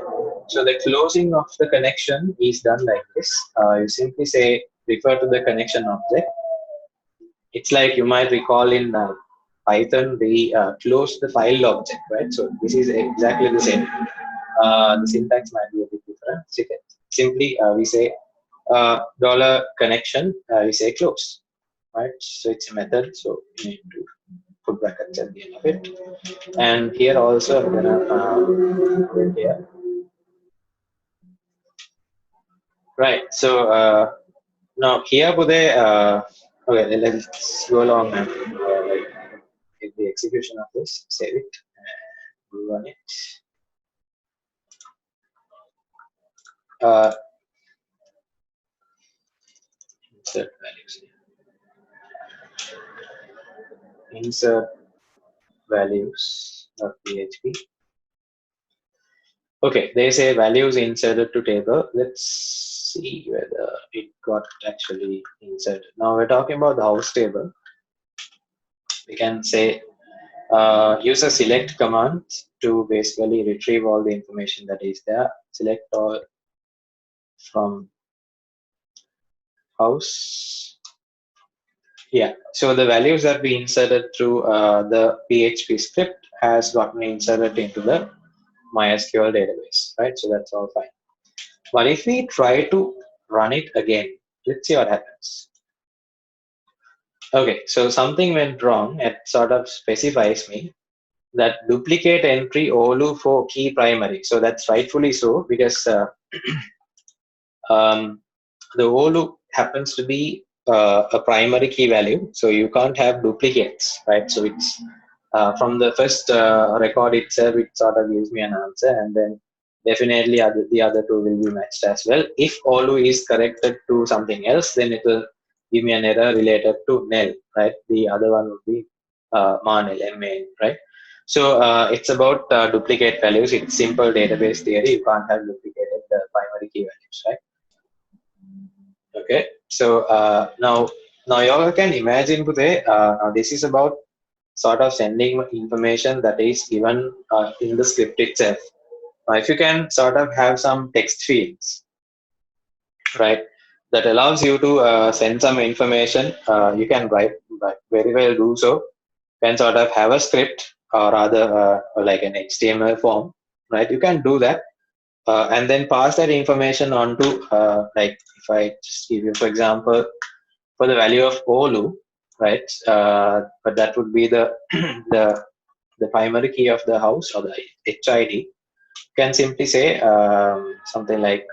So the closing of the connection is done like this. You simply say refer to the connection object. It's like you might recall in Python, we close the file object, right? So this is exactly the same. The syntax might be a bit different. Simply, we say dollar connection, we say close, right? So it's a method, so you need to put brackets at the end of it. And here also, I'm gonna put it here. Right. So now here, Bude, okay, let's go along and get the execution of this, save it, and run it. Insert values. Insert values of PHP. Okay, they say values inserted to table. Let's see whether it got actually inserted. Now we're talking about the house table. We can say use a select command to basically retrieve all the information that is there. Select all from house. Yeah, so the values that we inserted through the PHP script has gotten inserted into the MySQL database, right? So that's all fine. But if we try to run it again, let's see what happens. Okay, so something went wrong. It sort of specifies me that duplicate entry olu for key primary. So that's rightfully so because the olu happens to be a primary key value. So you can't have duplicates, right? So it's from the first record itself, it sort of gives me an answer, and then definitely the other two will be matched as well. If Olu is corrected to something else, then it will give me an error related to nil, right? The other one would be manil, MAN, right? So it's about duplicate values. It's simple database theory. You can't have duplicated primary key values, right? Okay. So now you all can imagine today. Now this is about sort of sending information that is given in the script itself. If you can sort of have some text fields, right, that allows you to send some information, you can write very well do so. You can sort of have a script or rather like an HTML form, right? You can do that and then pass that information on to like if I just give you, for example, for the value of Olu, right? But that would be the the the primary key of the house or the HID. Can simply say something like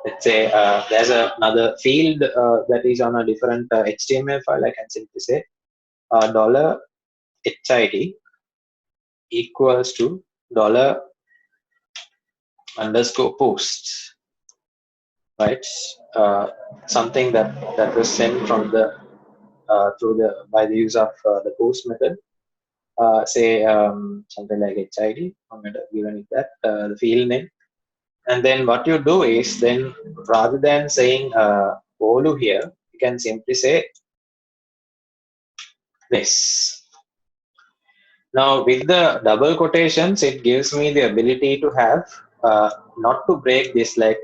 let's say there's another field that is on a different HTML file. I can simply say dollar $HID equals to dollar underscore post, right? Something that was sent from the through the by the use of the post method. Say something like HID. I'm going to given it that the field name. And then what you do is then rather than saying Olu here, you can simply say this. Now with the double quotations, it gives me the ability to have not to break this like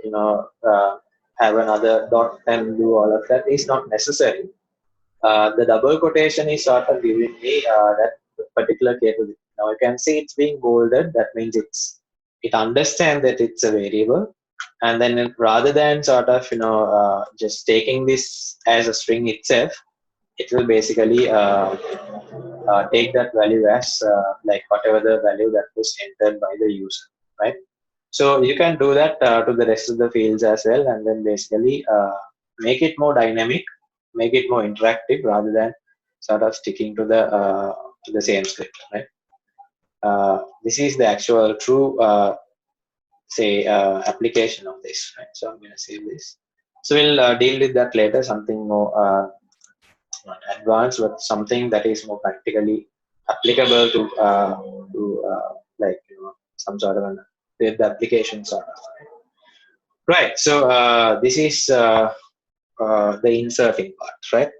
have another dot and do all of that is not necessary. The double quotation is sort of giving me that particular capability. Now you can see it's being bolded. That means it understands that it's a variable, and then rather than sort of just taking this as a string itself, it will basically take that value as like whatever the value that was entered by the user, right? So you can do that to the rest of the fields as well, and then basically make it more dynamic, make it more interactive rather than sort of sticking to the same script, right? This is the actual true say application of this, right? So I'm going to save this. So we'll deal with that later, something more not advanced, but something that is more practically applicable to like some sort of an with the application sort of. Right. So this is the inserting part, right?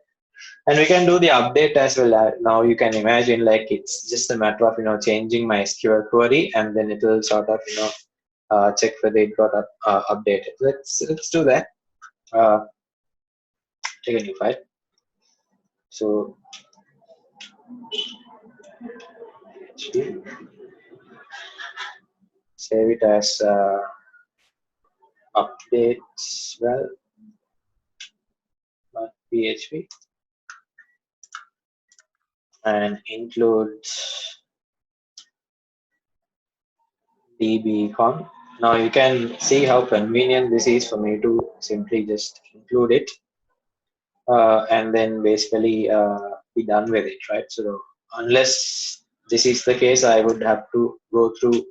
And we can do the update as well. Now you can imagine like it's just a matter of changing my SQL query, and then it will sort of check whether it got updated. Let's do that. Take a new file. So save it as updates well, not PHP, and include dbcon. Now you can see how convenient this is for me to simply just include it and then basically be done with it, right? So unless this is the case, I would have to go through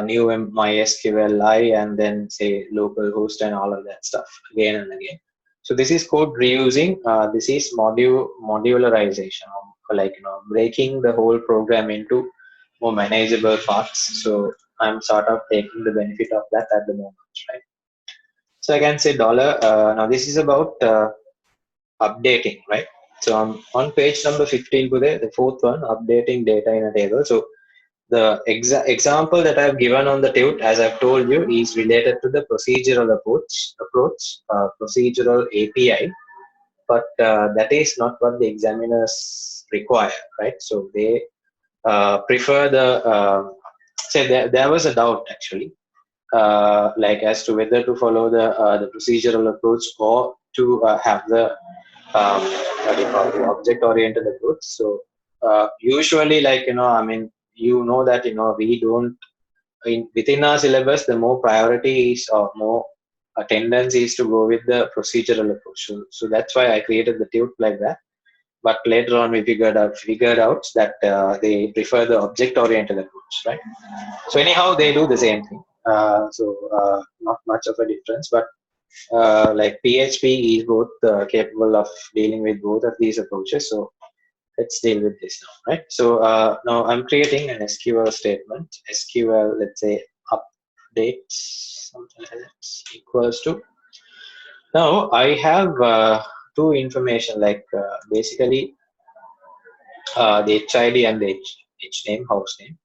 new MySQLi and then say localhost and all of that stuff again and again. So this is code reusing. This is modularization, like breaking the whole program into more manageable parts. So I'm sort of taking the benefit of that at the moment, right? So I can say dollar. Now this is about updating, right? So I'm on page number 15 today, the fourth one, updating data in a table. So the example that I've given on the table, as I've told you, is related to the procedural approach, procedural API, but that is not what the examiners require, right? So they prefer the say there was a doubt actually, like as to whether to follow the procedural approach or to have the what do you call the object-oriented approach. So usually, like I mean, that we don't within our syllabus, the more priority is or more tendency is to go with the procedural approach. So that's why I created the tube like that. but later on we figured out that they prefer the object-oriented approach, right? So anyhow, they do the same thing. Not much of a difference, but like PHP is both capable of dealing with both of these approaches. So let's deal with this now, right? So now I'm creating an SQL statement. SQL, let's say update something like that equals to. Now I have two information, like basically the HID and the H name, house name.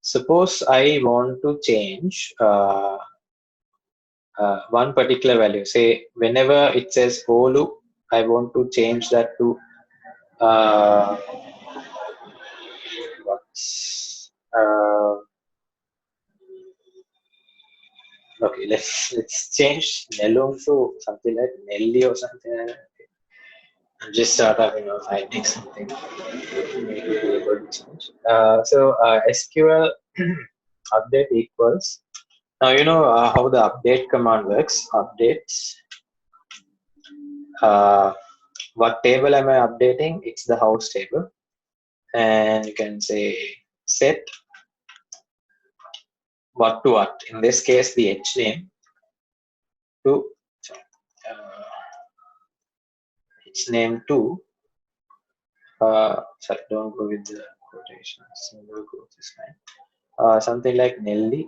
Suppose I want to change one particular value. Say whenever it says Olu, I want to change that to uh, what's okay. Let's change Nelung to something like Nelly or something like that. Just start having a finding something. SQL update equals. Now you know how the update command works. Updates. What table am I updating? It's the house table, and you can say set what to what. In this case, the H name to H name to. Sorry, don't go with the quotation. Single quote is fine. Something like Nelly.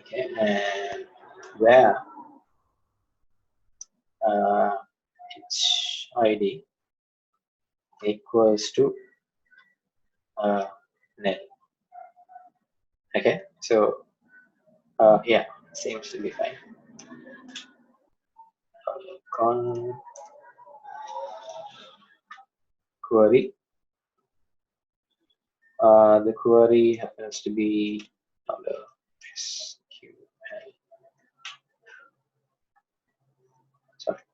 Okay, and where HID equals to nil. Okay, so yeah, seems to be fine. Con query. The query happens to be SQL. Sorry.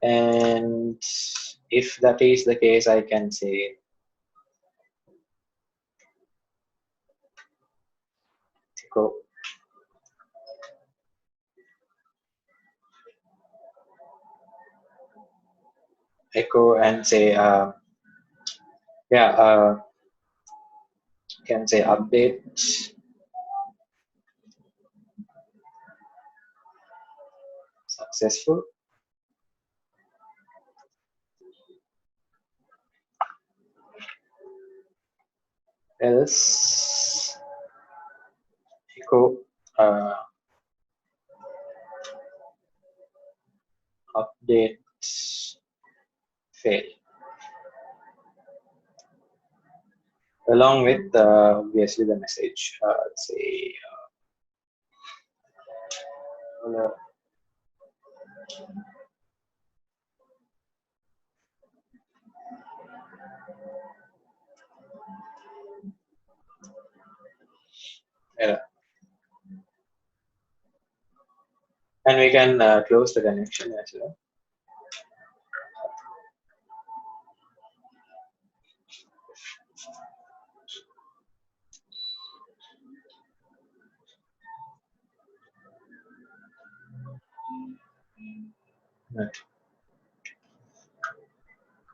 And if that is the case, I can say echo and say can say update successful, else echo update fail, along with obviously the message. Let's say error. And we can close the connection as well.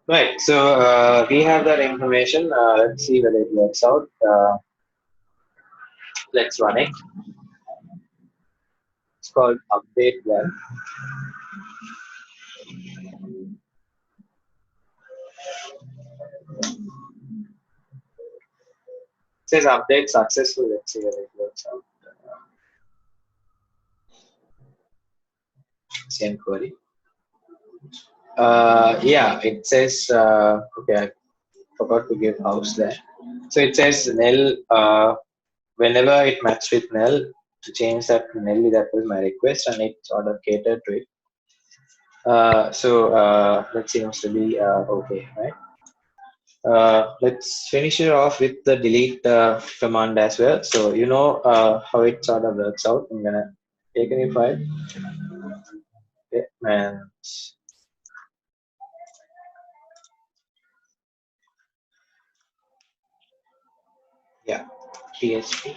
Right, so we have that information. Let's see whether it works out. Let's run it. It's called update well. It says update successful. Let's see whether it works out. Same query. Yeah, it says, okay, I forgot to give house there. So it says nil, whenever it matched with nil, to change that to nil, that was my request, and it sort of catered to it. That seems to be okay, right? Let's finish it off with the delete command as well. So you know how it sort of works out. I'm gonna take a new file, okay, and yeah, PHP,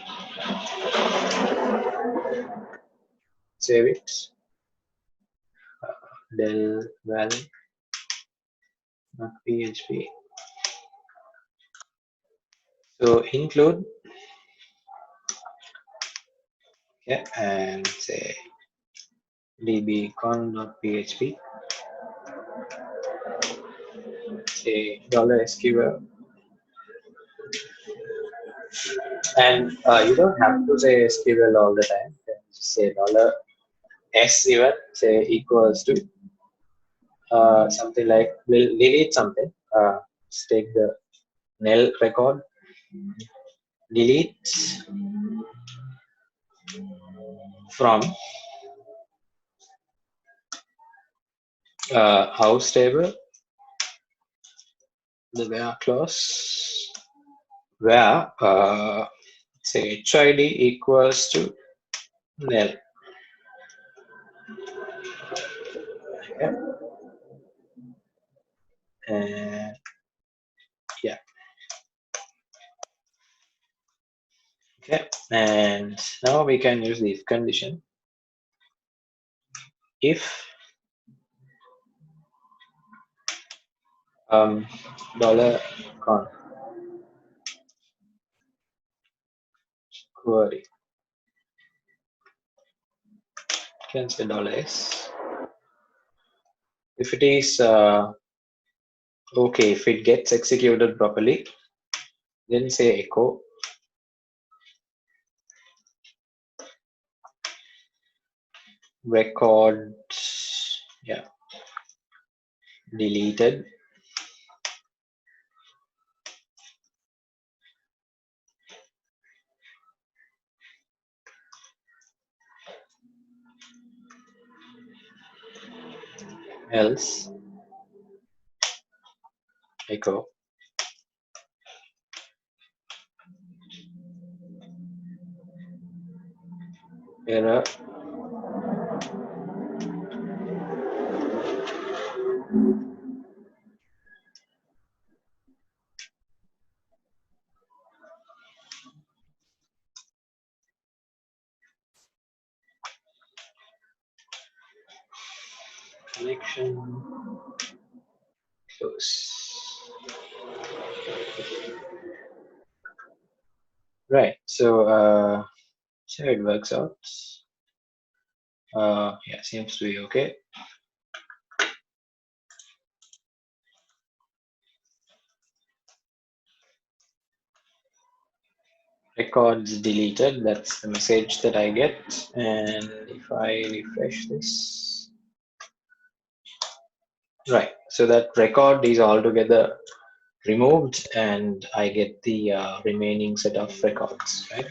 save it. del val, not PHP. So include, okay, and say dbcon.php, say $SQL, and you don't have to say SQL all the time. You can just say $S even, say equals to something like, we'll delete something. Let's take the nil record, delete from house table, the where clause, where say HID equals to nil. Okay. And yeah. Okay. And now we can use the if condition. If $con query, can say $S. If it is okay, if it gets executed properly, then say echo record, yeah, deleted, else echo error connection close. Right. So it works out. Yeah, seems to be okay. Records deleted, that's the message that I get. And if I refresh this, right, so that record is altogether removed and I get the remaining set of records, right?